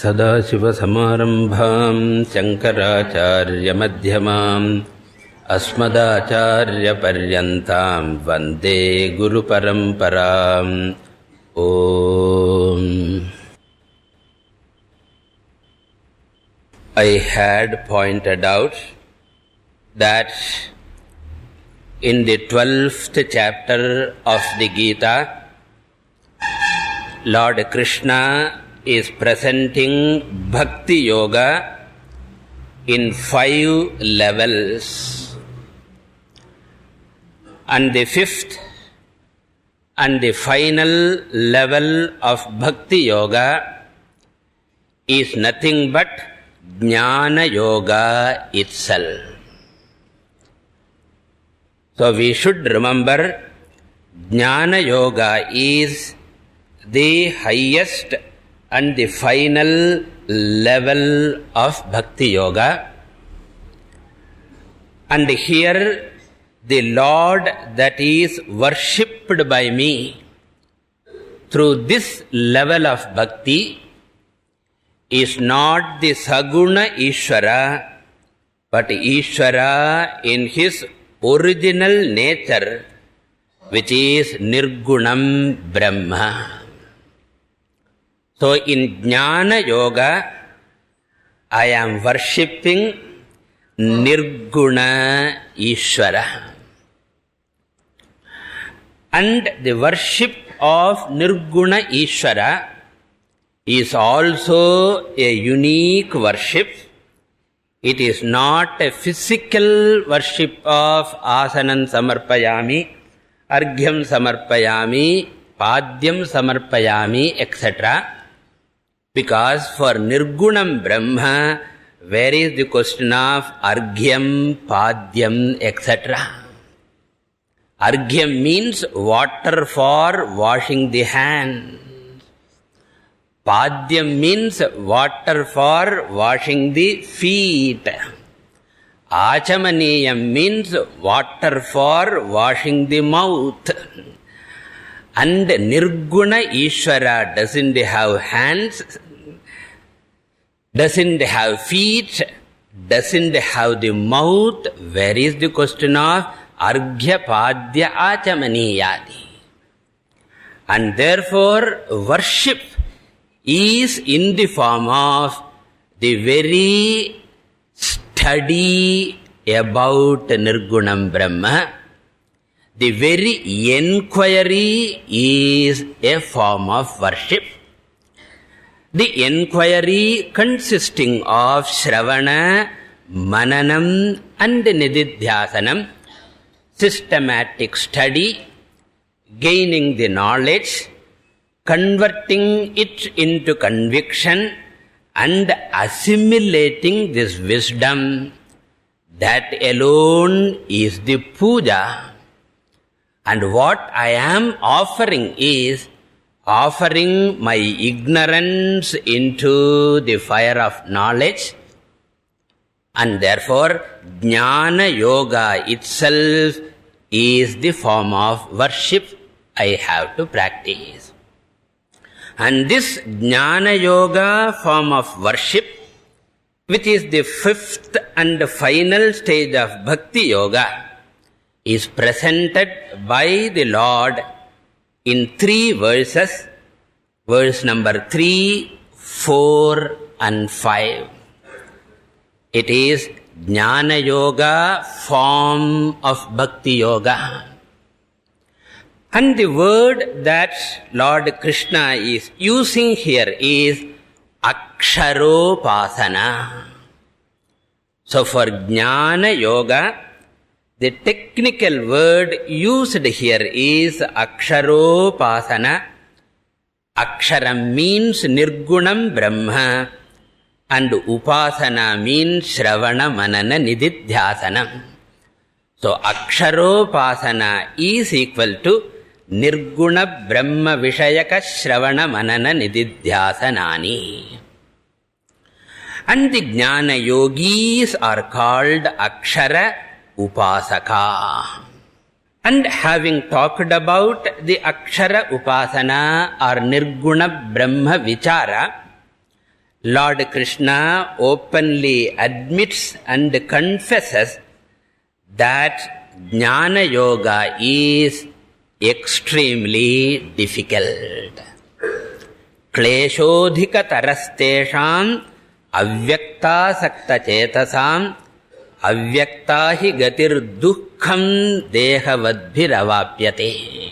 सदाशिवसमारम्भां शङ्कराचार्यमध्यमाम् अस्मदाचार्यपर्यन्तां वन्दे गुरुपरम्पराम्. ॐ. I had pointed out that in the 12th chapter of the Gita, Lord Krishna is presenting Bhakti Yoga in 5 levels. And the 5th and the final level of Bhakti Yoga is nothing but Jnana Yoga itself. So we should remember Jnana Yoga is the highest and the final level of Bhakti Yoga. And here the Lord that is worshipped by me through this level of Bhakti is not the Saguna Ishvara, but Ishvara in his original nature, which is Nirgunam Brahma. So in Jnana Yoga, I am worshipping Nirguna Ishvara. And the worship of Nirguna Ishvara is also a unique worship. It is not a physical worship of asanam samarpayami, arghyam samarpayami, padyam samarpayami, etc. Because for Nirgunam Brahma, where is the question of arghyam, padyam, etc.? Arghyam means water for washing the hands. Padyam means water for washing the feet. Achamaniyam means water for washing the mouth. And Nirguna Ishvara doesn't have hands, doesn't have feet, doesn't have the mouth. Where is the question of Arghya Padya Achamaniyadi? And therefore worship is in the form of the very study about Nirgunam Brahma. The very enquiry is a form of worship. The enquiry consisting of Shravana, Mananam and Nididhyasanam, systematic study, gaining the knowledge, converting it into conviction and assimilating this wisdom, that alone is the puja. And what I am offering is offering my ignorance into the fire of knowledge, and therefore Jnana Yoga itself is the form of worship I have to practice. And this Jnana Yoga form of worship, which is the 5th and final stage of Bhakti Yoga, is presented by the Lord in 3 verses, verse number 3, 4 and 5. It is Jnana Yoga form of Bhakti Yoga. And the word that Lord Krishna is using here is Aksharopasana. So for Jnana Yoga, the technical word used here is Aksharopasana. Aksharam means Nirgunam Brahma and Upasana means Shravana Manana Nididhyasanam. So Aksharopasana is equal to Nirguna Brahma Vishayaka Shravana Manana Nididhyasanani. And the Jnana Yogis are called Akshara Upasaka. And having talked about the Akshara Upasana or Nirguna Brahma Vichara, Lord Krishna openly admits and confesses that Jnana Yoga is extremely difficult. Kleshodhika tarastesham avyakta sakta chetasam avyakta hi gatir dukkham dehavadbhiravapyate.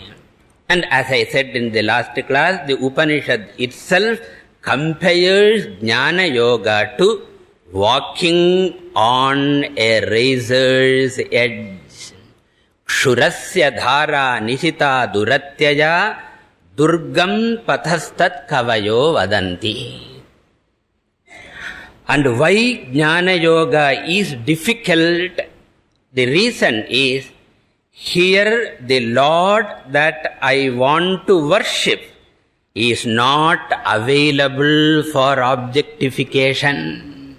And as I said in the last class, the Upanishad itself compares Jnana Yoga to walking on a razor's edge. Kshurasya dhara nishita duratyaya durgam pathastat kavayo vadanti. And why Jnana Yoga is difficult? The reason is, here the Lord that I want to worship is not available for objectification.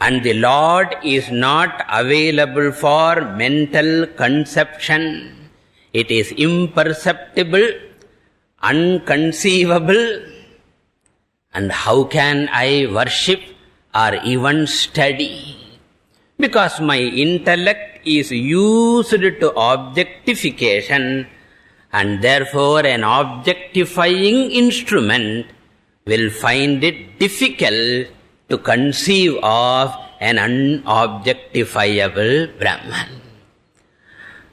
And the Lord is not available for mental conception. It is imperceptible, unconceivable. And how can I worship or even study? Because my intellect is used to objectification, and therefore an objectifying instrument will find it difficult to conceive of an unobjectifiable Brahman.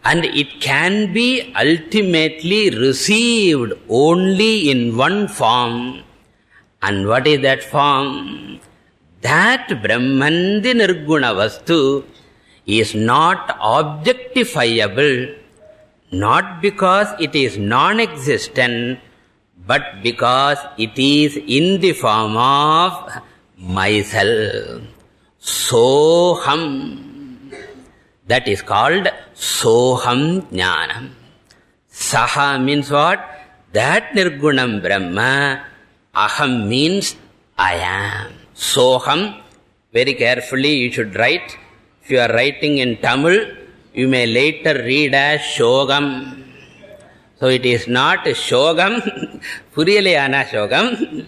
And it can be ultimately received only in one form. And what is that form? That Brahman, the Nirguna Vastu, is not objectifiable, not because it is non-existent, but because it is in the form of myself. Soham. That is called Soham Jnanam. Saha means what? That Nirgunam Brahma. Aham means I am. Soham, very carefully you should write. If you are writing in Tamil, you may later read as Shogam. So it is not Shogam, Puriyaleyana Shogam,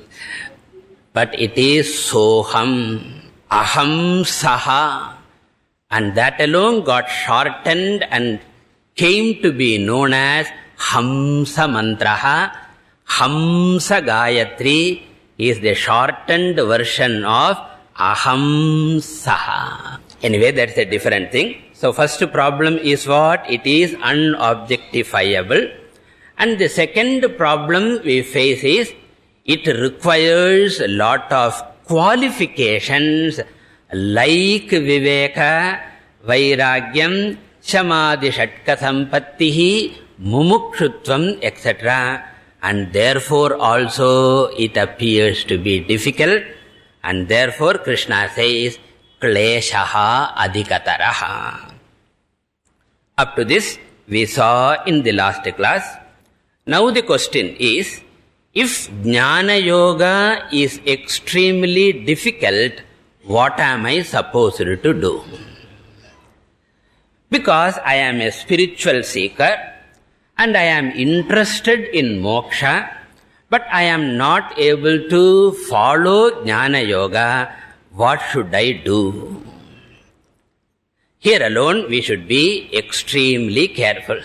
but it is Soham, Aham Saha. And that alone got shortened and came to be known as Hamsa Mantraha. Hamsa Gayatri is the shortened version of Aham Saha. Anyway, that's a different thing. So first problem is what? It is unobjectifiable. And the second problem we face is, it requires a lot of qualifications like Viveka, Vairagyam, Shamadhi Shatka Sampattihi, Mumukshutvam, etc. And therefore also it appears to be difficult. And therefore Krishna says, Kleshaha adhikataraha. Up to this we saw in the last class. Now the question is, if Jnana Yoga is extremely difficult, what am I supposed to do? Because I am a spiritual seeker and I am interested in moksha, but I am not able to follow Jnana Yoga, what should I do? Here alone we should be extremely careful.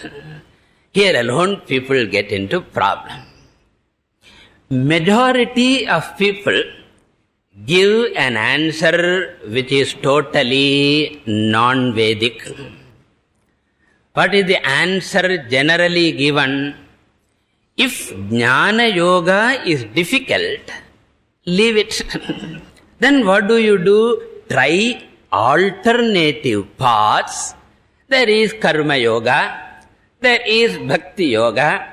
Here alone people get into problem. Majority of people give an answer which is totally non-Vedic. What is the answer generally given? If Jnana Yoga is difficult, leave it. Then what do? Try alternative paths. There is Karma Yoga, there is Bhakti Yoga,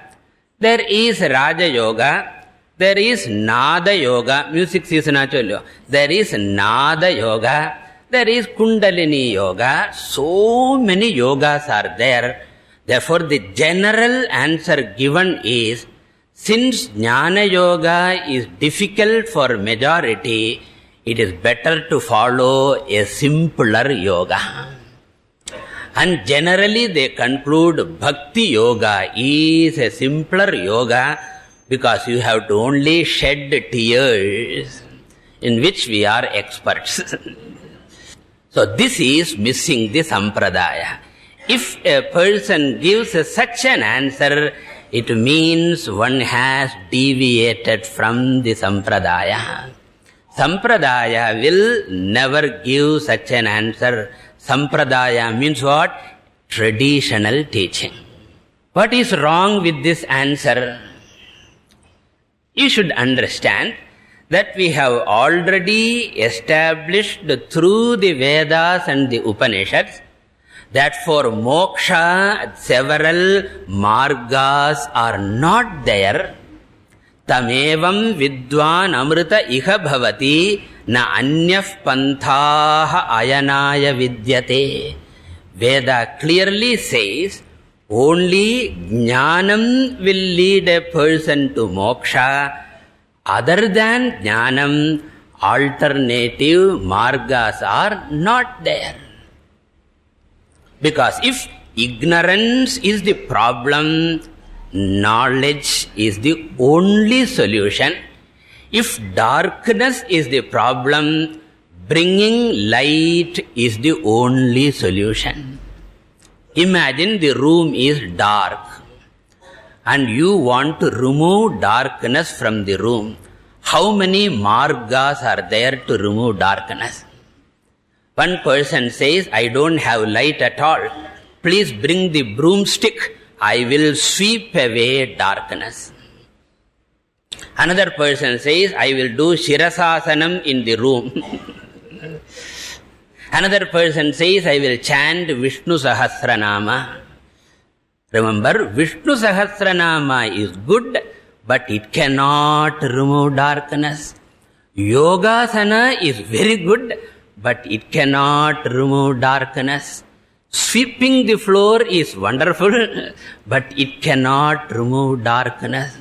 there is Raja Yoga, there is Nada Yoga, music season achollo. There is Nada Yoga, there is Kundalini Yoga. So many yogas are there. Therefore the general answer given is, since Jnana Yoga is difficult for majority, it is better to follow a simpler yoga. And generally they conclude Bhakti Yoga is a simpler yoga, because you have to only shed tears. in which we are experts. So this is missing the sampradaya. If a person gives such an answer, it means one has deviated from the sampradaya. Sampradaya will never give such an answer. Sampradaya means what? Traditional teaching. What is wrong with this answer? You should understand that we have already established through the Vedas and the Upanishads that for moksha several margas are not there. Tamevam vidwan amrita iha bhavati na anyaf panthaha ayanaya vidyate. Veda clearly says only jnanam will lead a person to moksha. Other than jnanam, alternative margas are not there. Because if ignorance is the problem, knowledge is the only solution. If darkness is the problem, bringing light is the only solution. Imagine the room is dark and you want to remove darkness from the room. How many margas are there to remove darkness? One person says, I don't have light at all. Please bring the broomstick. I will sweep away darkness. Another person says, I will do Shirasasanam in the room. Another person says, I will chant Vishnu Sahasranama. Remember, Vishnu Sahasranama is good, but it cannot remove darkness. Yogasana is very good, but it cannot remove darkness. Sweeping the floor is wonderful, but it cannot remove darkness.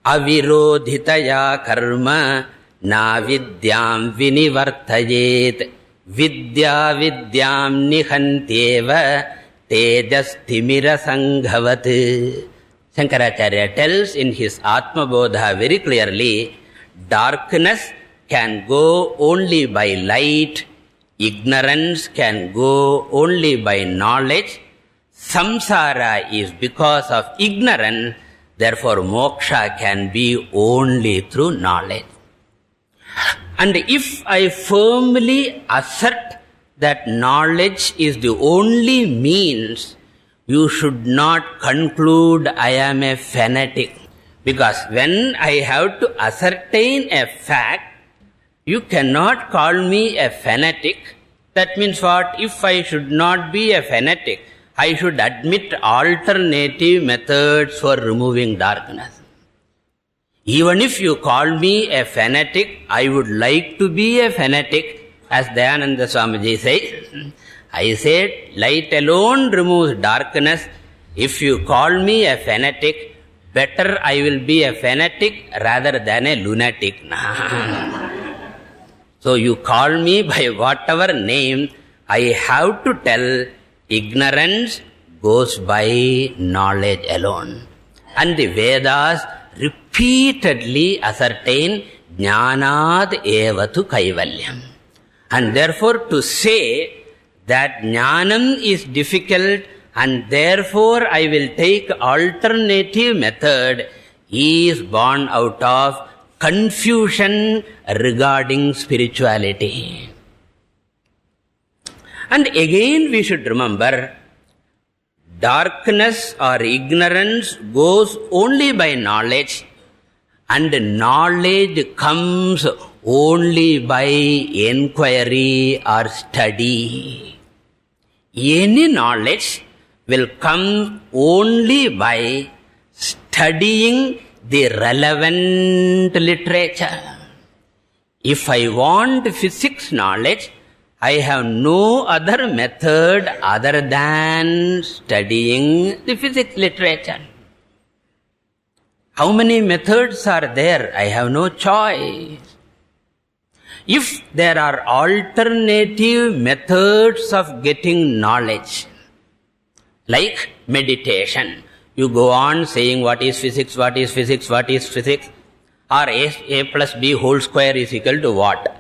Avirodhitaya karma na vidyam vinivartayet vidya vidyam nihantyeva tejasthimira sanghavat. Shankaracharya tells in his Atma Bodha very clearly, darkness can go only by light, ignorance can go only by knowledge. Samsara is because of ignorance, therefore moksha can be only through knowledge. And if I firmly assert that knowledge is the only means, you should not conclude I am a fanatic. Because when I have to ascertain a fact, you cannot call me a fanatic. That means what? If I should not be a fanatic, I should admit alternative methods for removing darkness. Even if you call me a fanatic, I would like to be a fanatic, as Dayananda Swamiji says. I said, light alone removes darkness. If you call me a fanatic, better I will be a fanatic rather than a lunatic. So you call me by whatever name, I have to tell ignorance goes by knowledge alone. And the Vedas repeatedly ascertain jnanad evatu kaivalyam. And therefore to say that jnanam is difficult and therefore I will take alternative method is born out of confusion regarding spirituality. And again we should remember, darkness or ignorance goes only by knowledge, and knowledge comes only by inquiry or study. Any knowledge will come only by studying the relevant literature. If I want physics knowledge, I have no other method other than studying the physics literature. How many methods are there? I have no choice. If there are alternative methods of getting knowledge, like meditation, you go on saying what is physics, what is physics, what is physics. Or a plus b whole square is equal to what?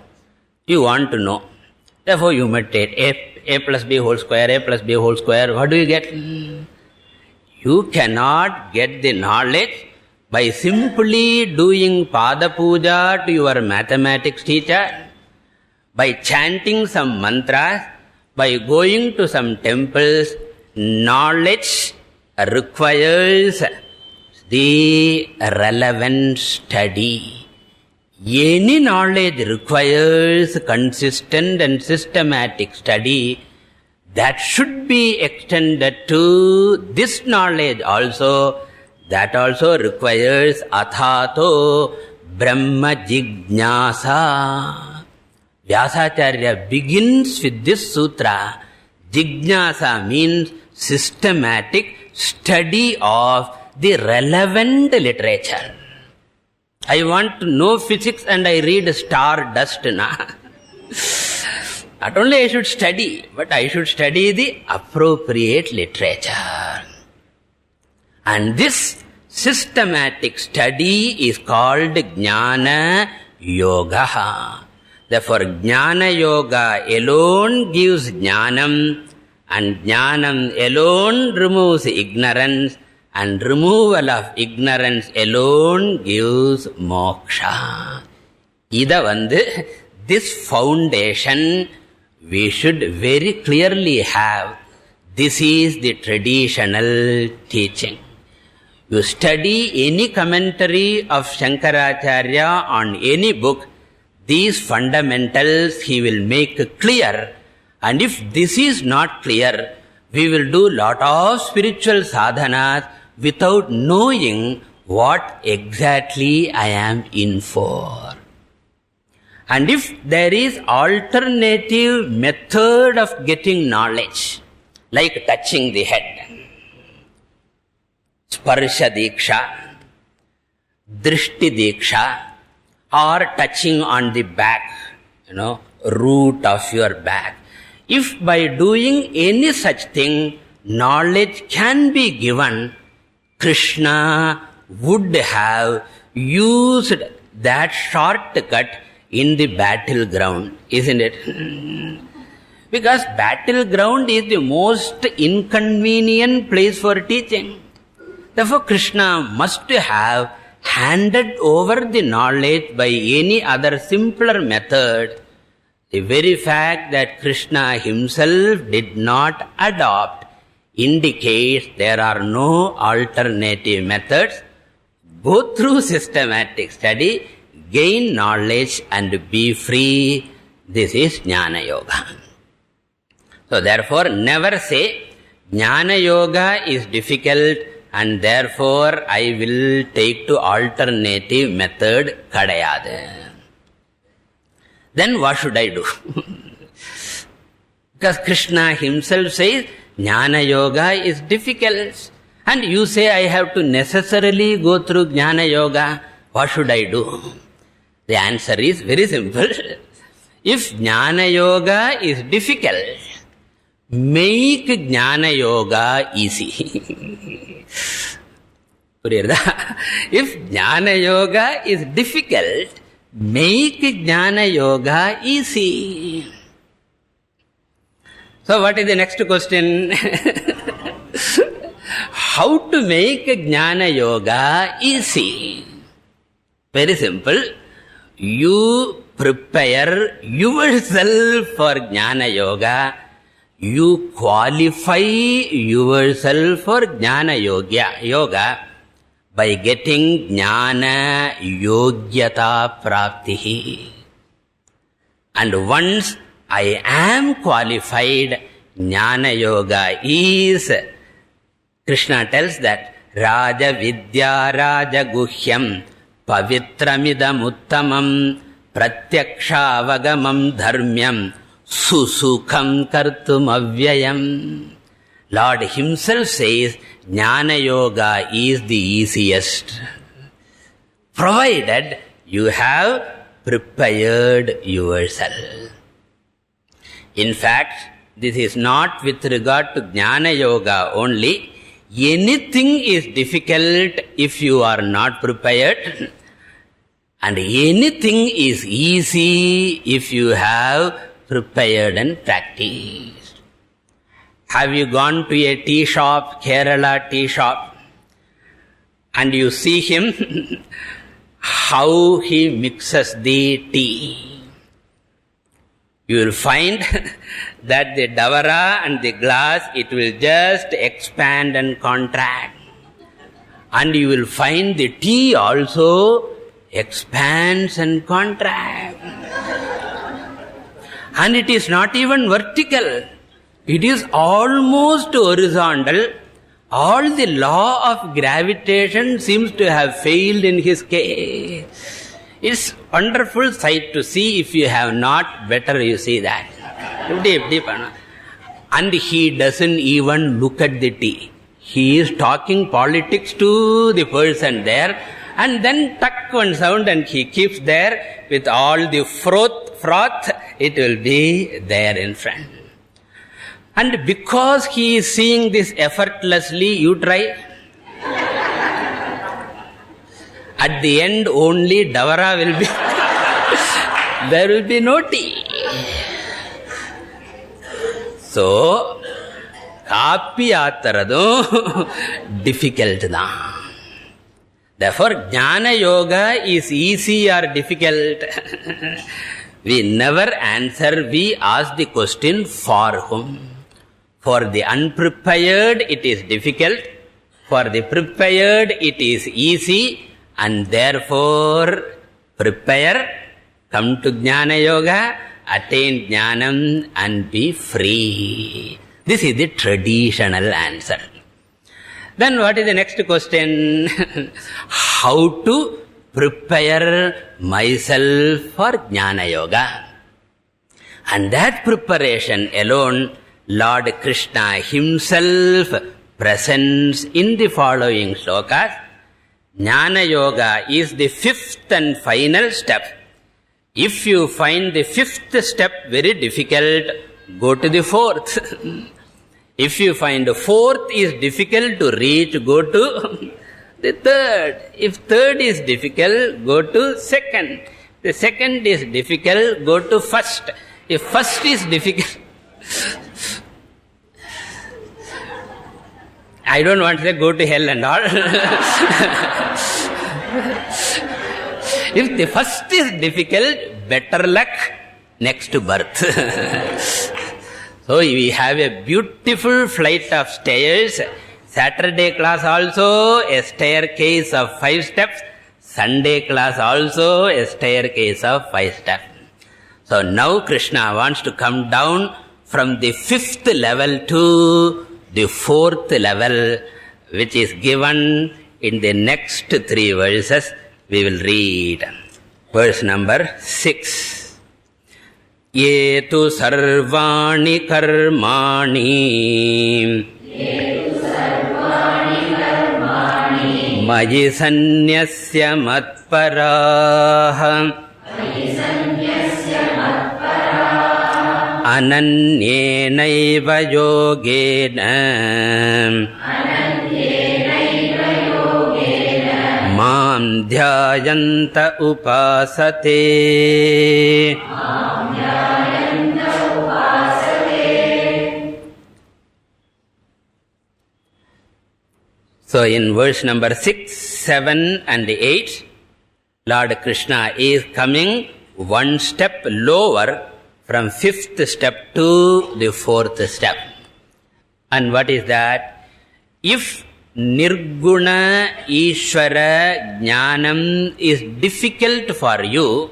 You want to know. Therefore, you meditate. A plus b whole square, a plus b whole square. What do you get? You cannot get the knowledge by simply doing pada puja to your mathematics teacher, by chanting some mantras, by going to some temples. Knowledge requires the relevant study. Any knowledge requires consistent and systematic study. That should be extended to this knowledge also. That also requires athato brahma jignasa. Vyasacharya begins with this sutra. Jignasa means systematic study of the relevant literature. I want to know physics and I read star dust. Not only I should study, but I should study the appropriate literature. And this systematic study is called Jnana Yoga. Therefore, Jnana Yoga alone gives Jnanam, and Jnanam alone removes ignorance, and removal of ignorance alone gives moksha. This foundation we should very clearly have. This is the traditional teaching. You study any commentary of Shankaracharya on any book, these fundamentals he will make clear. And if this is not clear, we will do lot of spiritual sadhanas without knowing what exactly I am in for. And if there is alternative method of getting knowledge, like touching the head, sparsha diksha, drishti diksha, or touching on the back, root of your back. If by doing any such thing, knowledge can be given, Krishna would have used that shortcut in the battleground, isn't it? Because battleground is the most inconvenient place for teaching. Therefore, Krishna must have handed over the knowledge by any other simpler method. The very fact that Krishna himself did not adopt indicates there are no alternative methods. Go through systematic study, gain knowledge and be free. This is Jnana Yoga. So therefore, never say Jnana Yoga is difficult and therefore I will take to alternative method kadayadu. Then what should I do? Because Krishna himself says Jnana Yoga is difficult. And you say I have to necessarily go through Jnana Yoga. What should I do? The answer is very simple. If Jnana Yoga is difficult, make Jnana Yoga easy. If Jnana Yoga is difficult, make Jnana Yoga easy. So what is the next question? How to make Jnana Yoga easy? Very simple. You prepare yourself for Jnana Yoga. You qualify yourself for Jnana Yoga by getting Jnana Yogyata Praptihi. And once I am qualified, Jnana Yoga is, Krishna tells that, Raja Vidya Raja Guhyam Pavitramidam Uttamam Pratyaksha Dharmyam Susukham Kartum Avyayam. Lord himself says Jnana Yoga is the easiest, provided you have prepared yourself. In fact, this is not with regard to Jnana Yoga only. Anything is difficult if you are not prepared. And anything is easy if you have prepared and practiced. Have you gone to a tea shop, Kerala tea shop, and you see him, how he mixes the tea? You will find that the davara and the glass, it will just expand and contract. And you will find the tea also expands and contracts. And it is not even vertical. It is almost horizontal. All the law of gravitation seems to have failed in his case. It's wonderful sight to see. If you have not, better you see that. And he doesn't even look at the tea. He is talking politics to the person there, and then tuck one sound and he keeps there with all the froth, it will be there in front. And because he is seeing this effortlessly, you try. At the end, only davara will be. There will be no tea. So, காப்பி ஆத்துறதும் difficult தான். Therefore, Jnana Yoga is easy or difficult. We never answer, we ask the question for whom. For the unprepared, it is difficult. For the prepared, it is easy. And therefore, prepare, come to Jnana Yoga, attain Jnanam and be free. This is the traditional answer. Then what is the next question? How to prepare myself for Jnana Yoga? And that preparation alone, Lord Krishna himself presents in the following slokas. Jnana Yoga is the fifth and final step. If you find the fifth step very difficult, go to the fourth. If you find the fourth is difficult to reach, go to the third. If third is difficult, go to second. The second is difficult, go to first. If first is difficult, I don't want to say go to hell and all. If the first is difficult, better luck next birth. So we have a beautiful flight of stairs. Saturday class also a staircase of 5 steps. Sunday class also a staircase of 5 steps. So now Krishna wants to come down from the 5th level to the 4th level, which is given in the next 3 verses. We will read. Verse number 6. ये तु सर्वाणि कर्माणि मयि सन्न्यस्य मत्पराः अनन्येनैव योगेन मां ध्यायन्त उपासते. So in verse number 6, 7 and 8, Lord Krishna is coming one step lower from 5th step to the 4th step. And what is that? If Nirguna Ishvara Jnanam is difficult for you,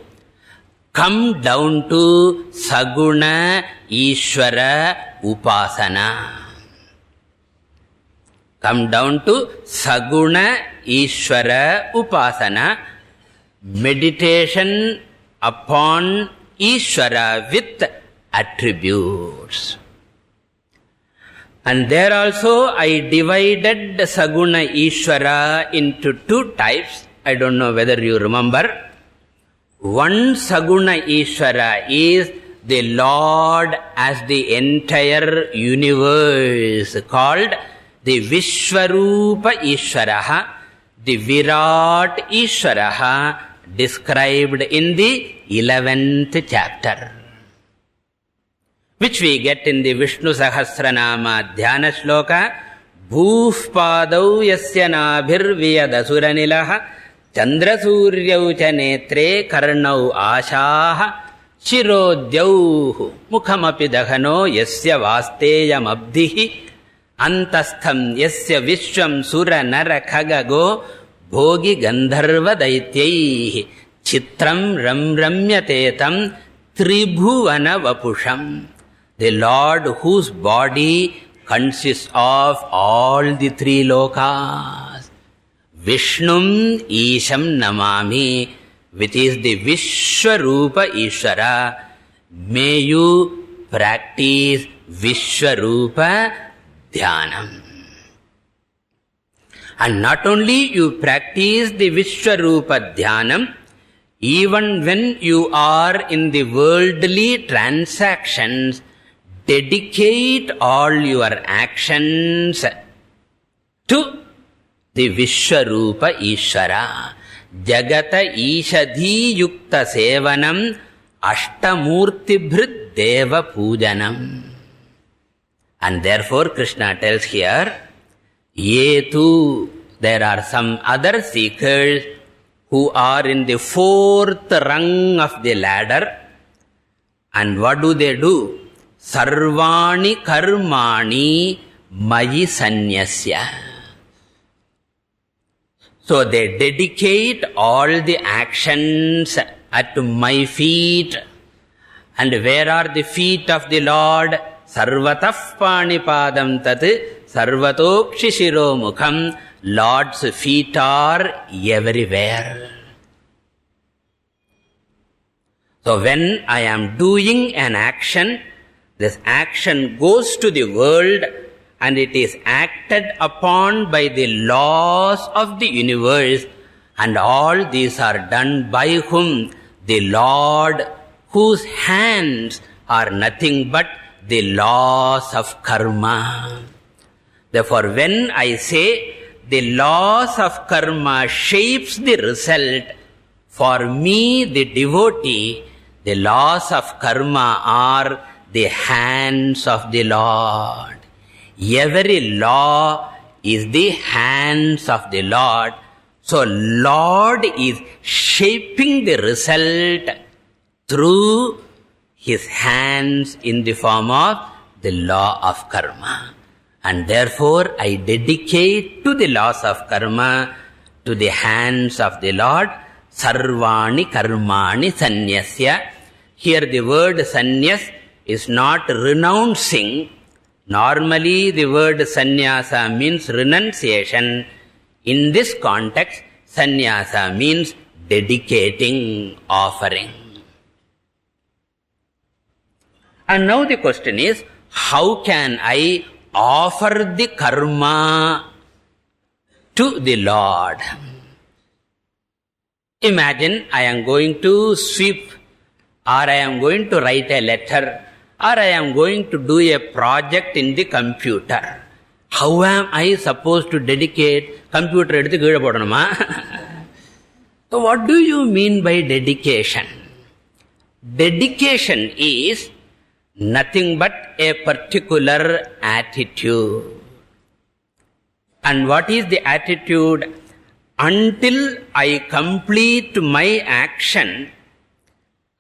come down to Saguna Ishvara Upasana. Come down to Saguna Ishvara Upasana, meditation upon Ishvara with attributes. And there also I divided Saguna Ishvara into 2 types. I don't know whether you remember. One Saguna Ishvara is the Lord as the entire universe, called the Vishwarupa Ishvaraha, the Virat Ishvaraha, described in the 11th chapter, which we get in the Vishnu Sahasranama Dhyana Shloka. Bhufpadau yasya nabhirviyadasura chandrasuryau cha netre karnau ashaha shirodyauh mukhamapi dahano yasya vasteyam abdihi antastham yasya vishwam sura nara khagago bhogi gandharva daityaihi chitram ramramyatetam tribhuvana vapusham. The Lord whose body consists of all the three lokas. Vishnum Isham Namami, which is the Vishwarupa Ishvara. May you practice Vishwarupa Dhyanam. And not only you practice the Vishwarupa Dhyanam, even when you are in the worldly transactions, dedicate all your actions to the Vishwarupa Ishvara. Jagata Ishadhi Yukta Sevanam Ashtamurti Bhrid Deva Pujanam. And therefore Krishna tells here, Yetu, there are some other seekers who are in the 4th rung of the ladder. And what do? Sarvani karmani mayi sanyasya. So they dedicate all the actions at my feet. And where are the feet of the Lord? Sarvatah panipadam tat sarvatokshi shiro mukham. Lord's feet are everywhere. So when I am doing an action, this action goes to the world and it is acted upon by the laws of the universe, and all these are done by whom? The Lord, whose hands are nothing but the laws of karma. Therefore, when I say the laws of karma shapes the result, for me, the devotee, the laws of karma are the hands of the Lord. Every law is the hands of the Lord. So Lord is shaping the result through His hands in the form of the law of karma. And therefore I dedicate to the laws of karma, to the hands of the Lord. Sarvani karmani sanyasya. Here the word sanyas is not renouncing. Normally the word sannyasa means renunciation. In this context, sannyasa means dedicating, offering. And now the question is, how can I offer the karma to the Lord? Imagine I am going to sweep, or I am going to write a letter, or I am going to do a project in the computer. How am I supposed to dedicate? Computer eduthu keela podanuma. So what do you mean by dedication? Dedication is nothing but a particular attitude. And what is the attitude? Until I complete my action,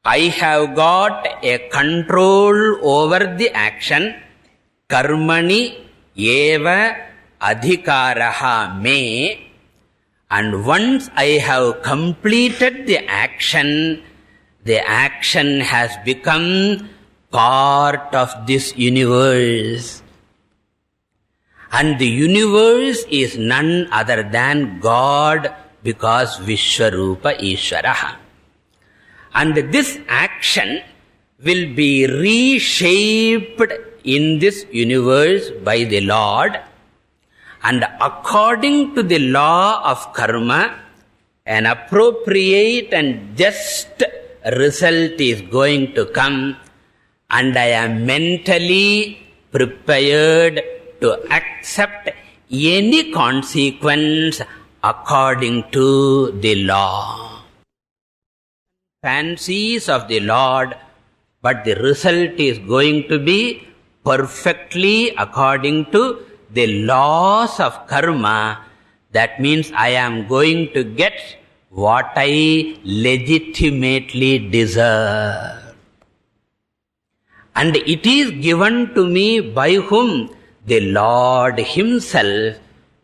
I have got a control over the action. Karmani eva adhikaraha me. And once I have completed the action has become part of this universe. And the universe is none other than God, because Vishwarupa Ishvaraha. And this action will be reshaped in this universe by the Lord. And according to the law of karma, an appropriate and just result is going to come. And I am mentally prepared to accept any consequence according to the law. fancies of the Lord, but the result is going to be perfectly according to the laws of karma. That means I am going to get what I legitimately deserve. And it is given to me by whom? The Lord Himself,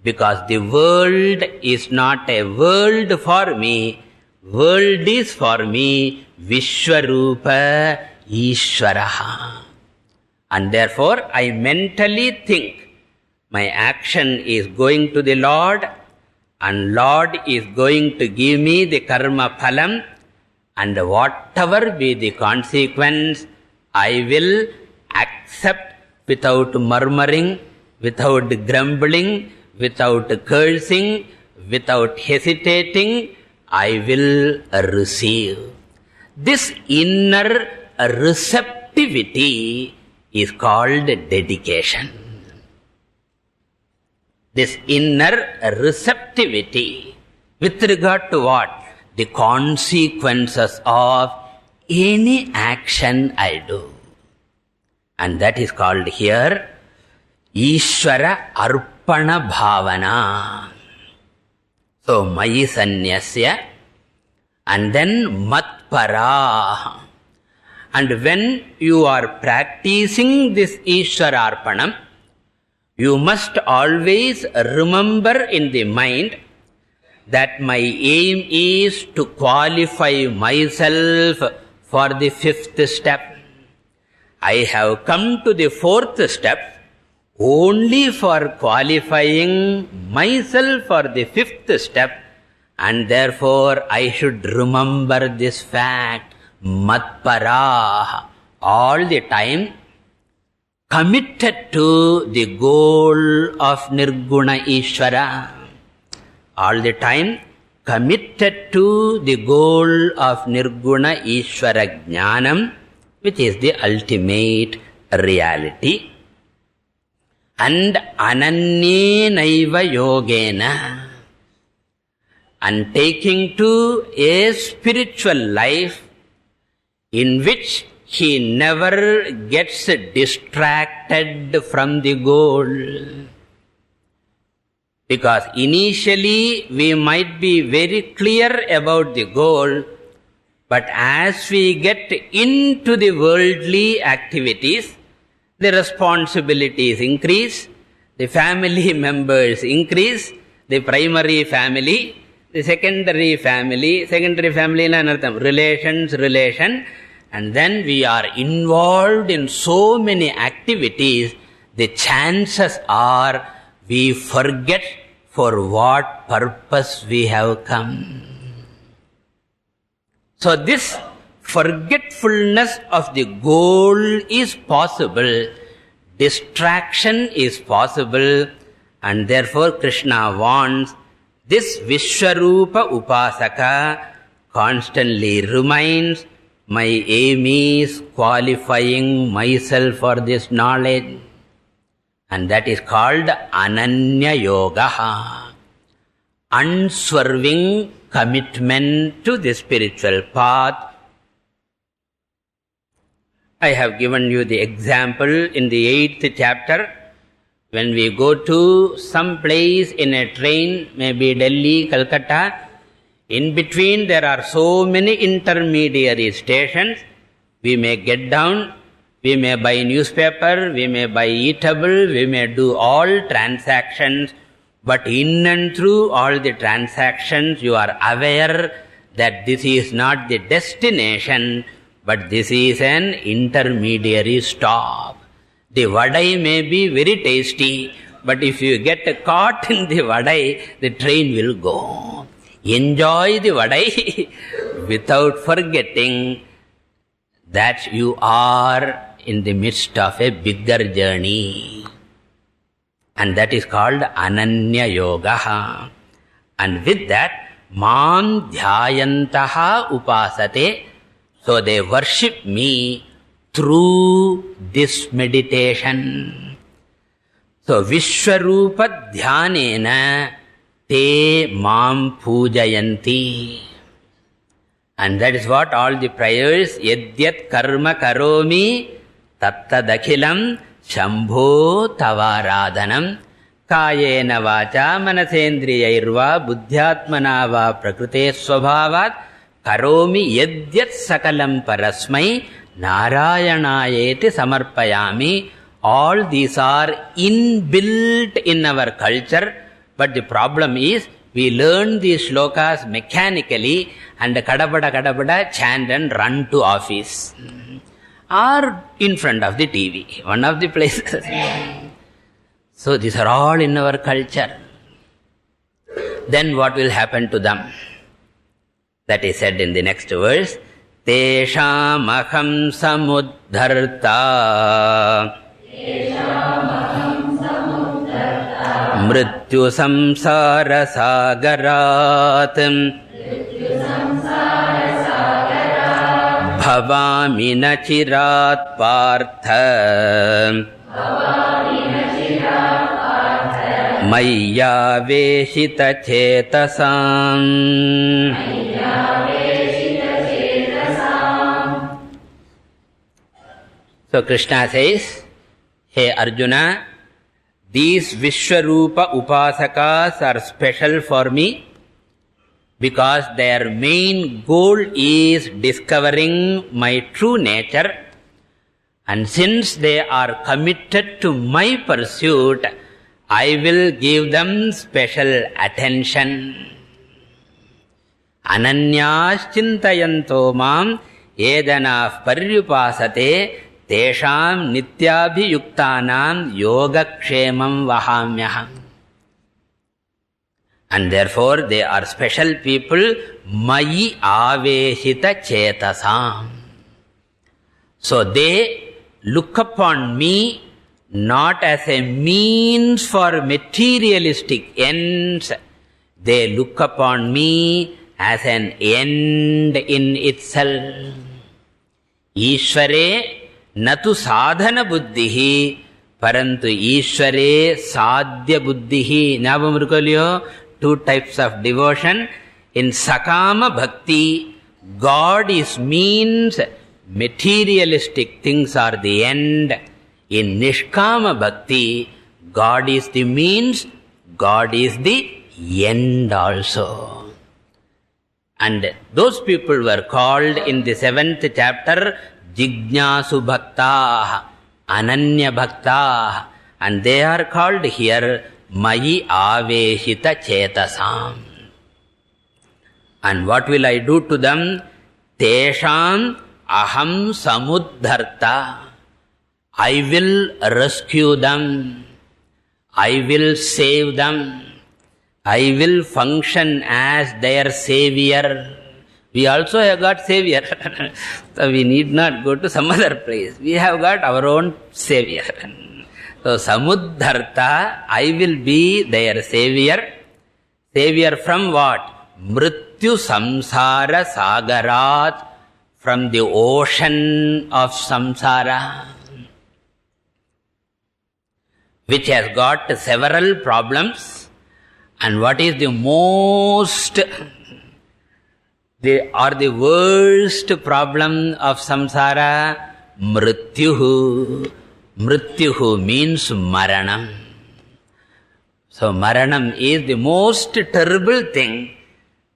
because the world is not a world for me. World is for me Vishwarupa Ishvaraha. And therefore I mentally think my action is going to the Lord, and Lord is going to give me the karma phalam, and whatever be the consequence, I will accept without murmuring, without grumbling, without cursing, without hesitating. I will receive. This inner receptivity is called dedication. This inner receptivity with regard to what? The consequences of any action I do. And that is called here Ishvara Arpana Bhavana. So, Mayi Sanyasya and then Matpara. And when you are practicing this Ishvara Arpanam, you must always remember in the mind that my aim is to qualify myself for the 5th step. I have come to the 4th step only for qualifying myself for the 5th step, and therefore I should remember this fact, Matpara, all the time committed to the goal of Nirguna Ishvara. All the time committed to the goal of Nirguna Ishvara Jnanam, which is the ultimate reality. And Ananye Naiva Yogena, and taking to a spiritual life in which he never gets distracted from the goal. Because initially we might be very clear about the goal, but as we get into the worldly activities, the responsibilities increase, the family members increase, the primary family, the secondary family na anartham, relation, and then we are involved in so many activities, the chances are we forget for what purpose we have come. So this forgetfulness of the goal is possible, distraction is possible, and therefore Krishna wants this Vishwarupa Upasaka constantly reminds, my aim is qualifying myself for this knowledge. And that is called Ananya Yoga, unswerving commitment to the spiritual path. I have given you the example in the 8th chapter. When we go to some place in a train, maybe Delhi, Calcutta, in between there are so many intermediary stations. We may get down, we may buy newspaper, we may buy eatable, we may do all transactions, but in and through all the transactions you are aware that this is not the destination, but this is an intermediary stop. The vadai may be very tasty, but if you get caught in the vadai, the train will go. Enjoy the vadai without forgetting that you are in the midst of a bigger journey. And that is called Ananya Yoga. And with that, Mam Dhyayantaha Upasate, so they worship me through this meditation. So Vishwarupa Dhyanena Te Mam Pujayanti. And that is what all the prayers, yadyat karma karomi tattadakhilam shambho tavaradhanam kayena vacha manasendriyairva buddhyatmana va prakrite svabhavat karomi yadyat sakalam parasmai narayanayeti samarpayami. All these are inbuilt in our culture, but the problem is we learn these shlokas mechanically and kadabada chant and run to office or in front of the TV, one of the places. So these are all in our culture. Then what will happen to them? That is said in the next verse. Tesham aham samudharta mrityu samsara sagarat bhavami nachirat partha maya veshita chetasam. So Krishna says, hey Arjuna, these Vishwarupa Upasakas are special for me because their main goal is discovering my true nature, and since they are committed to my pursuit, I will give them special attention. Ananyāścintayanto mam edanāf paryupāsate tesham nityabhiyuktānām yogakshemam vahamyaham. And therefore they are special people, mayi aveshita chetasam. So they look upon me not as a means for materialistic ends, they look upon me as an end in itself. Ishvare natu sadhana buddhihi parantu Ishvare sadhya buddhihi. ஞாபகம் இருக்கோ இல்லையோ? Two types of devotion. In Sakama Bhakti, God is means, materialistic things are the end. In Nishkama Bhakti, God is the means, God is the end also. And those people were called in the 7th chapter Jignasu Bhaktaha, Ananya Bhaktaha, and they are called here Mayi Aveshita Chetasam. And what will I do to them? Tesham aham samudharta. I will rescue them. I will save them. I will function as their savior. We also have got savior. So we need not go to some other place. We have got our own savior. So samudharta, I will be their savior. Savior from what? Mrityu samsara sagarat, from the ocean of samsara, which has got several problems. And what is the the worst problem of samsara? Mrityuhu. Mrityuhu means maranam. So maranam is the most terrible thing,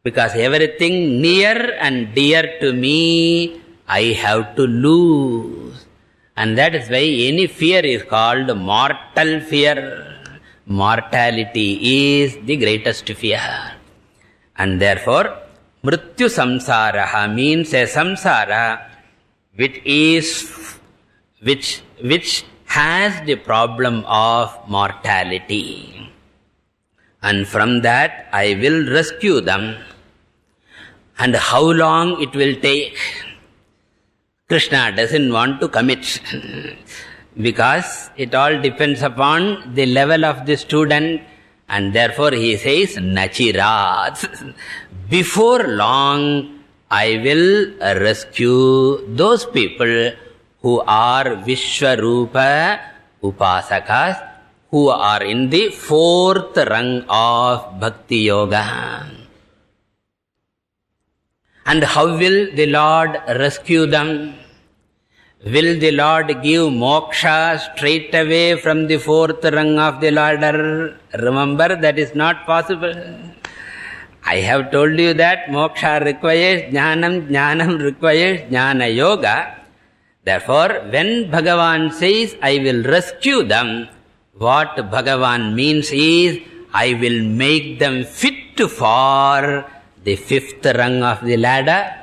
because everything near and dear to me I have to lose. And that is why any fear is called mortal fear. Mortality is the greatest fear. And therefore Mrityu samsaraha means a samsara which has the problem of mortality. And from that I will rescue them. And how long it will take? Krishna doesn't want to commit because it all depends upon the level of the student, and therefore he says nachirat. Before long I will rescue those people who are Vishwarupa Upasakas, who are in the 4th rung of Bhakti Yoga. And how will the Lord rescue them? Will the Lord give moksha straight away from the fourth rung of the ladder? Remember, that is not possible. I have told you that moksha requires jnanam, jnanam requires jnana yoga. Therefore, when Bhagavan says, I will rescue them, what Bhagavan means is, I will make them fit for the fifth rung of the ladder.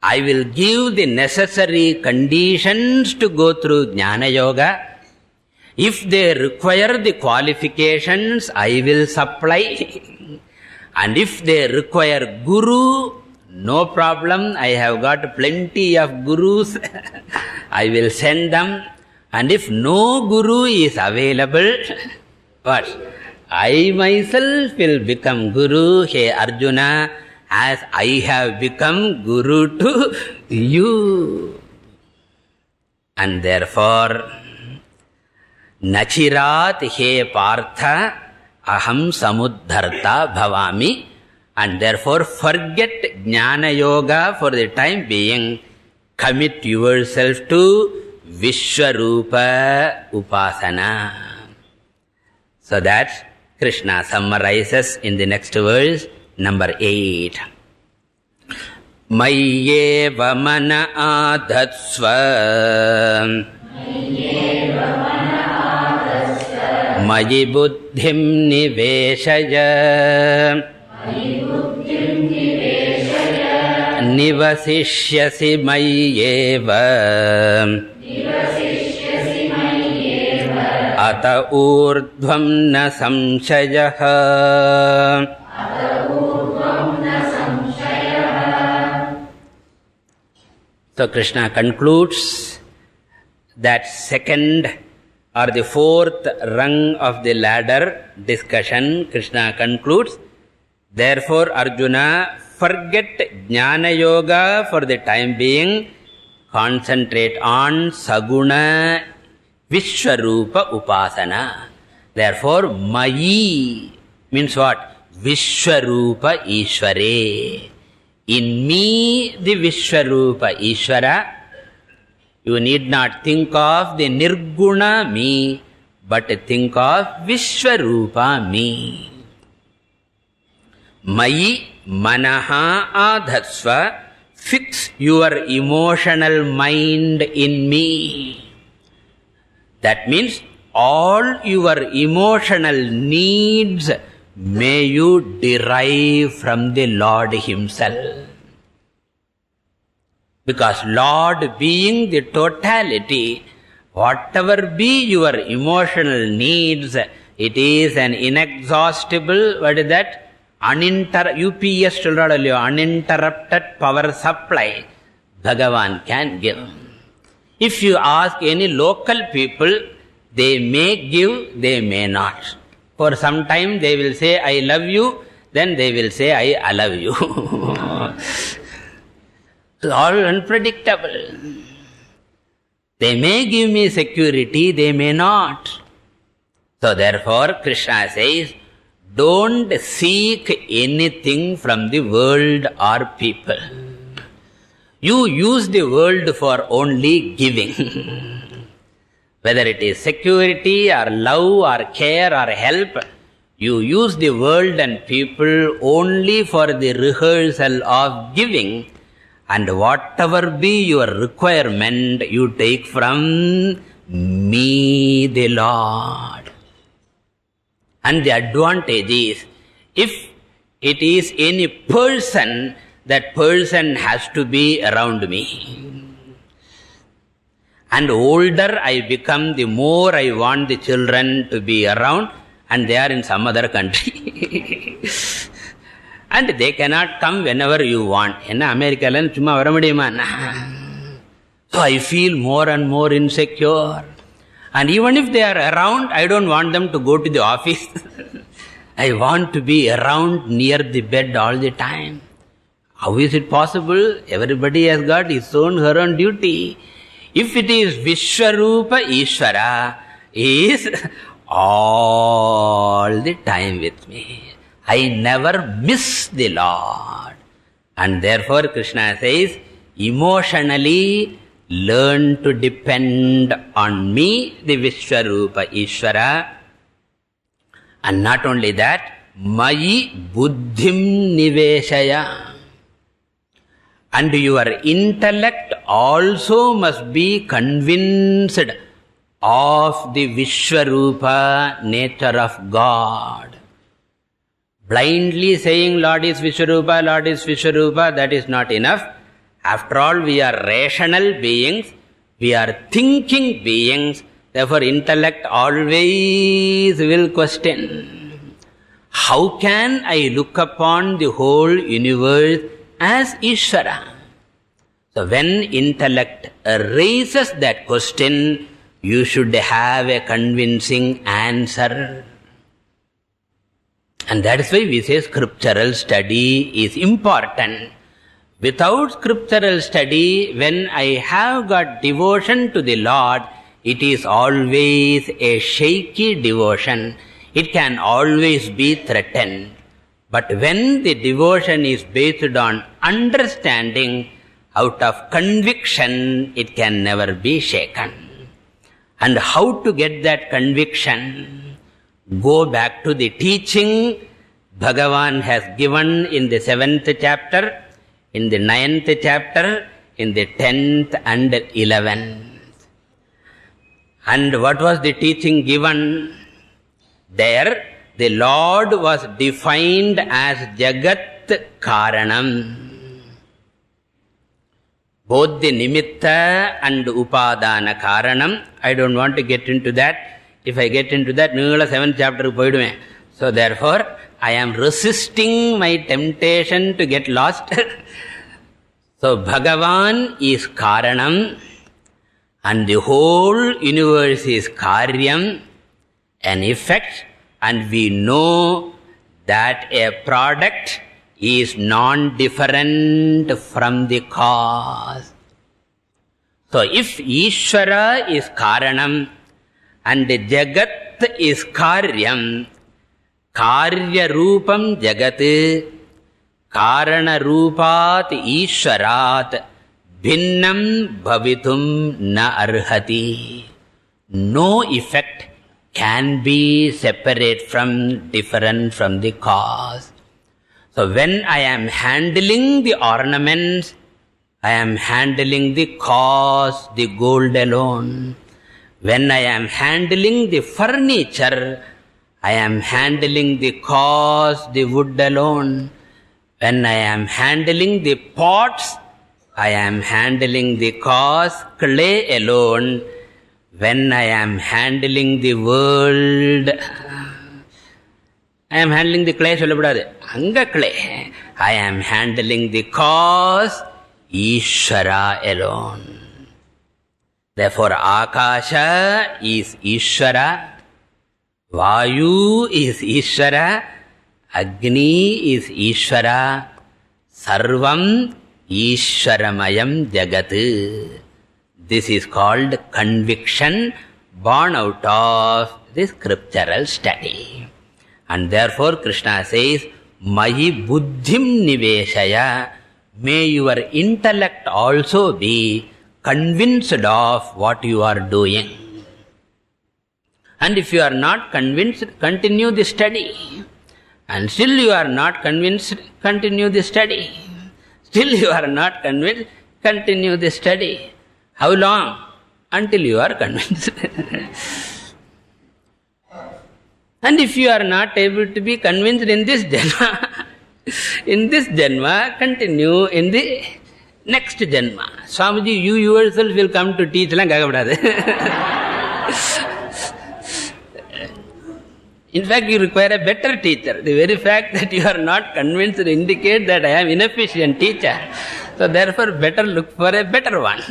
I will give the necessary conditions to go through Jnana Yoga. If they require the qualifications, I will supply. And if they require Guru, no problem. I have got plenty of Gurus. I will send them. And if no Guru is available, what? I myself will become Guru, hey Arjuna, as I have become Guru to you. And therefore, Nachirat he Partha aham samuddharta bhavami. And therefore, forget Jnana Yoga for the time being. Commit yourself to Vishwarupa Upasana. So that Krishna summarizes in the next verse, number 8. Mayyeva mana adhatsva Mayi buddhim niveshaya Nivasishyasi mayyeva Ata urdhvam na samshayaha. So Krishna concludes that second or the fourth rung of the ladder discussion. Krishna concludes, therefore Arjuna, forget Jnana Yoga for the time being. Concentrate on Saguna Vishwarupa Upasana. Therefore, Mayi means what? Vishwarupa Ishware. In me, the Vishwarupa Ishwara. You need not think of the Nirguna me, but think of Vishwarupa me. Mayi manaha adhatsva. Fix your emotional mind in me. That means all your emotional needs may you derive from the Lord Himself. Because Lord being the totality, whatever be your emotional needs, it is an inexhaustible, what is that? UPS uninterrupted power supply Bhagavan can give. If you ask any local people, they may give, they may not. For some time they will say, I love you, then they will say, I love you. It's all unpredictable. They may give me security, they may not. So therefore, Krishna says, don't seek anything from the world or people. You use the world for only giving. Whether it is security or love or care or help, you use the world and people only for the rehearsal of giving. And whatever be your requirement, you take from me, the Lord. And the advantage is, if it is any person, that person has to be around me. And older I become, the more I want the children to be around, and they are in some other country. And they cannot come whenever you want. Enna America la chumma vara mudiyuma. So I feel more and more insecure. And even if they are around, I don't want them to go to the office. I want to be around near the bed all the time. How is it possible? Everybody has got his own, her own duty. If it is Vishwarupa Ishvara, he is all the time with me. I never miss the Lord. And therefore Krishna says, emotionally learn to depend on me, the Vishwarupa Ishvara. And not only that, Mayi buddhim niveshaya. And your intellect also must be convinced of the Vishwarupa nature of God. Blindly saying Lord is Vishwarupa, Lord is Vishwarupa, that is not enough. After all, we are rational beings, we are thinking beings, therefore intellect always will question. How can I look upon the whole universe as Ishvara? So when intellect raises that question, you should have a convincing answer. And that is why we say scriptural study is important. Without scriptural study, when I have got devotion to the Lord, it is always a shaky devotion. It can always be threatened. But when the devotion is based on understanding, out of conviction, it can never be shaken. And how to get that conviction? Go back to the teaching Bhagavan has given in the 7th chapter, in the 9th chapter, in the 10th and 11th. And what was the teaching given? There, the Lord was defined as Jagat Karanam. Both the Nimitta and Upadana Karanam. I don't want to get into that. If I get into that, 7th chapter. So therefore, I am resisting my temptation to get lost. So Bhagavan is Karanam and the whole universe is Karyam, an effect, and we know that a product is non-different from the cause. So if Ishvara is Karanam and Jagat is Karyam, Karya Rupam Jagat, Karana Rupat Ishvarat, Bhinnam Bhavitum Na Arhati. No effect can be separate from, different from the cause. So when I am handling the ornaments, I am handling the cause, the gold alone. When I am handling the furniture, I am handling the cause, the wood alone. When I am handling the pots, I am handling the cause, clay alone. When I am handling the world, I am handling the clay, anga clay. I am handling the cause, Ishvara alone. Therefore, Akasha is Ishvara, Vayu is Ishvara, Agni is Ishvara, Sarvam Ishvaramayam Jagat. This is called conviction born out of the scriptural study. And therefore Krishna says, Mayi buddhim niveshaya, may your intellect also be convinced of what you are doing. And if you are not convinced, continue the study. And still you are not convinced, continue the study. Still you are not convinced, continue the study. How long? Until you are convinced. And if you are not able to be convinced in this janma, continue in the next janma. Swamiji, you yourself will come to teach. In fact, you require a better teacher. The very fact that you are not convinced indicates that I am inefficient teacher. So therefore, better look for a better one.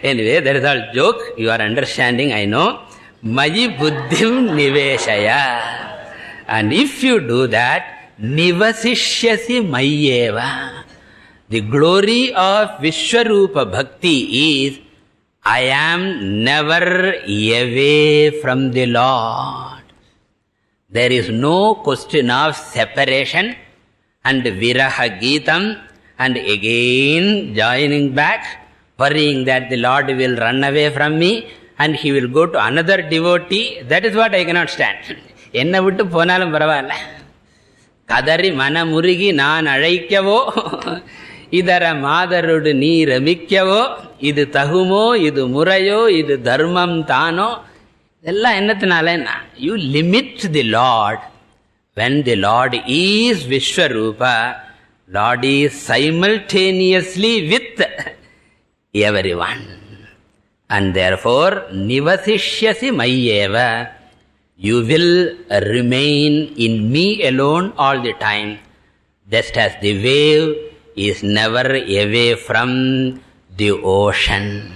Anyway, that is all joke. You are understanding, I know. Mayi buddhim niveshaya. And if you do that, nivasishyasi mayeva. The glory of Vishwarupa Bhakti is, I am never away from the Lord. There is no question of separation, and Viraha Geetam and again joining back, worrying that the Lord will run away from me and he will go to another devotee. That is what I cannot stand. Enna vittu ponalum paravalla. Kadari manamurigi naan azhaikkavo, idara maadarodu nee ramikkavo, idu tagumo, idu murayo, idu dharmam thano. Ella ennathinalenna? You limit the Lord. When the Lord is Vishwarupa, Lord is simultaneously with everyone. And therefore, nivasishyasi mayyeva, you will remain in me alone all the time, just as the wave is never away from the ocean.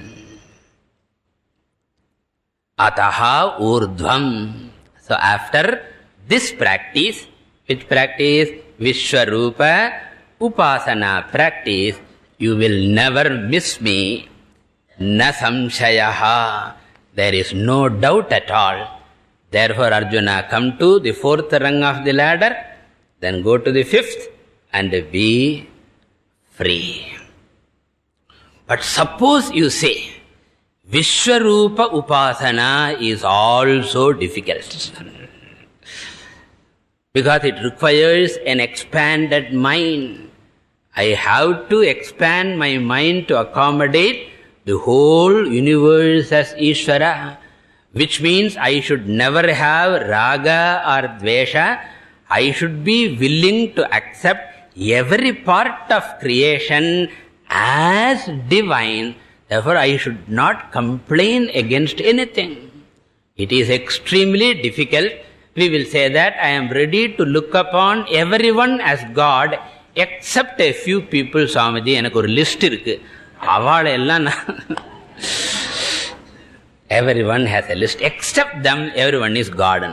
Ataha urdhvam. So after this practice, which practice? Vishwarupa upasana practice, you will never miss me. Na samshayaha. There is no doubt at all. Therefore, Arjuna, come to the fourth rung of the ladder, then go to the fifth and be free. But suppose you say, Vishwarupa upasana is also difficult. Because it requires an expanded mind. I have to expand my mind to accommodate the whole universe as Ishvara. Which means I should never have raga or dvesha. I should be willing to accept every part of creation as divine. Therefore, I should not complain against anything. It is extremely difficult. We will say that I am ready to look upon everyone as God except a few people. Swamiji, enakku oru list irukku. Avale ella everyone has a list. Except them, everyone is God.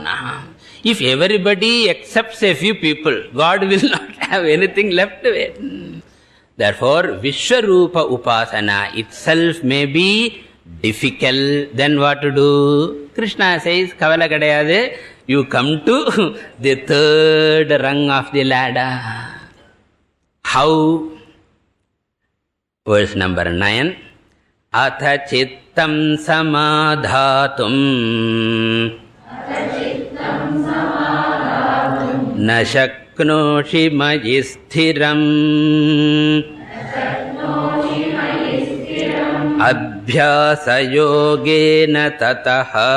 If everybody accepts a few people, God will not have anything left to it. Therefore, Vishwarupa upasana itself may be difficult. Then what to do? Krishna says, Kavala kadayade, you come to the third rung of the ladder. How? Verse number 9. Atha chittam samadhatum na shaknoshi mayi sthiram abhyasa yogena tataha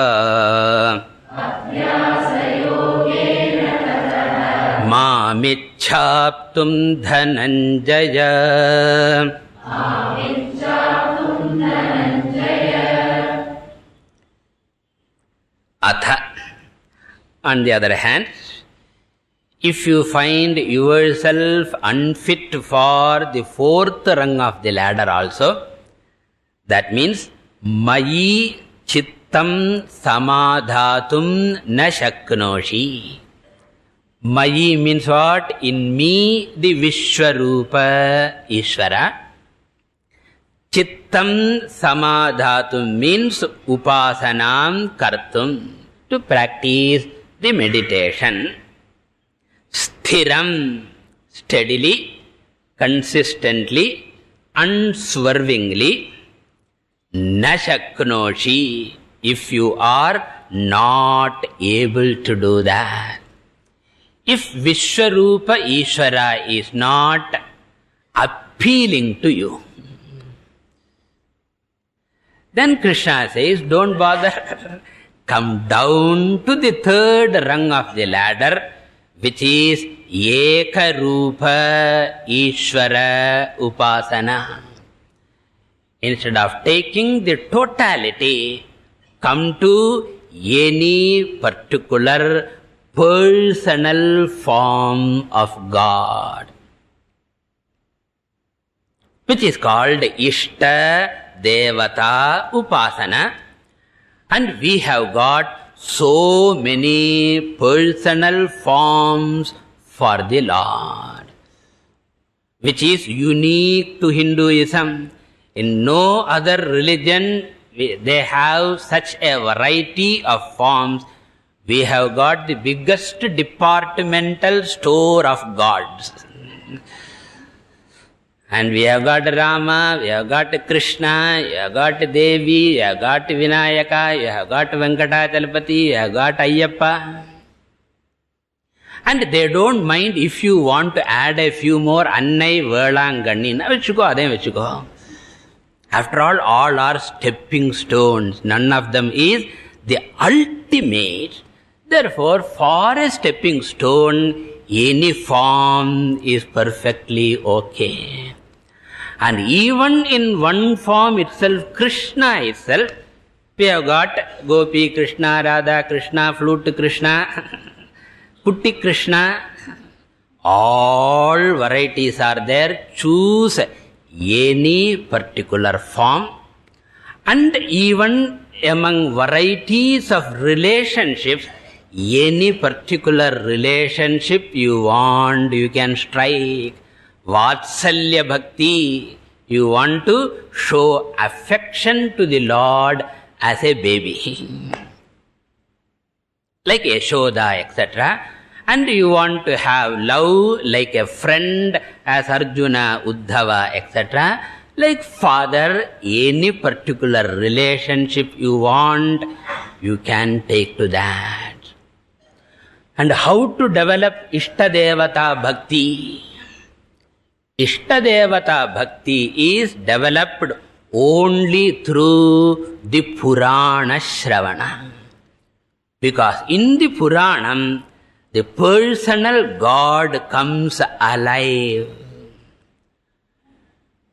mamichhaptum dhananjaya. Atha. On the other hand, if you find yourself unfit for the fourth rung of the ladder also, that means mayi chittam samadhatum na shaknoshi. Mayi means what? In me, the Vishwarupa Ishvara. Chittam samadhatum means upasanam kartum, to practice the meditation. Sthiram, steadily, consistently, unswervingly. Na shaknoshi, if you are not able to do that. If Vishwarupa Ishvara is not appealing to you, then Krishna says, don't bother. Come down to the third rung of the ladder, which is Ekarupa Ishvara Upasana. Instead of taking the totality, come to any particular personal form of God, which is called Ishta Devata Upasana. And we have got so many personal forms for the Lord, which is unique to Hinduism. In no other religion they have such a variety of forms. We have got the biggest departmental store of gods. And we have got Rama, we have got Krishna, we have got Devi, we have got Vinayaka, we have got Venkatachalapati, we have got Ayyappa. And they don't mind if you want to add a few more Annai, Velanganni. Vechuko. After all are stepping stones. None of them is the ultimate. Therefore, for a stepping stone, any form is perfectly okay. And even in one form itself, Krishna itself, we have got Gopi Krishna, Radha Krishna, Flute Krishna, Putti Krishna. All varieties are there. Choose any particular form. And even among varieties of relationships, any particular relationship you want, you can strike. Vatsalya Bhakti, you want to show affection to the Lord as a baby. Like Yashoda, etc. And you want to have love like a friend as Arjuna, Uddhava, etc. Like father, any particular relationship you want, you can take to that. And how to develop Ishtadevata Bhakti? Ishtadevata Bhakti is developed only through the Purana Shravana. Because in the Puranam, the personal God comes alive.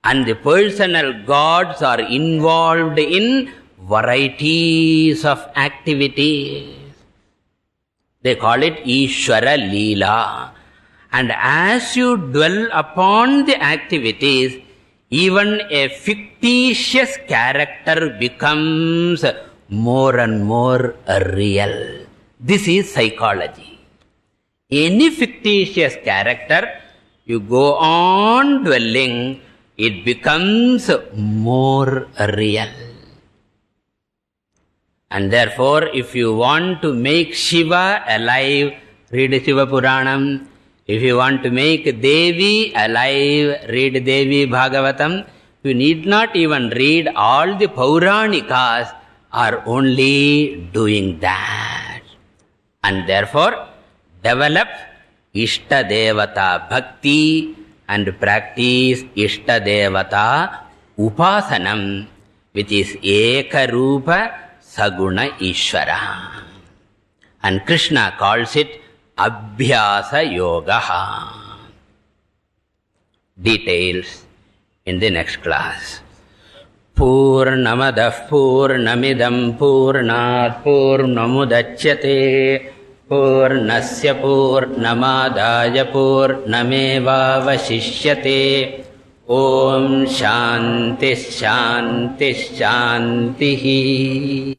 And the personal gods are involved in varieties of activities. They call it Ishvara Leela. And as you dwell upon the activities, even a fictitious character becomes more and more real. This is psychology. Any fictitious character, you go on dwelling, it becomes more real. And therefore, if you want to make Shiva alive, read Shiva Puranam. If you want to make Devi alive, read Devi Bhagavatam. You need not even read. All the Pauranikas are only doing that. And therefore, develop Ishtadevata Bhakti and practice Ishtadevata Upasanam, which is Ekarupa Saguna Ishvara. And Krishna calls it Abhyasa Yoga. Details in the next class. Purnamadah Purnamidam Purnat Purnamudachyate Purnasya Purnamadaya Purnameva Vashishyate. Om Shanti Shanti Shanti.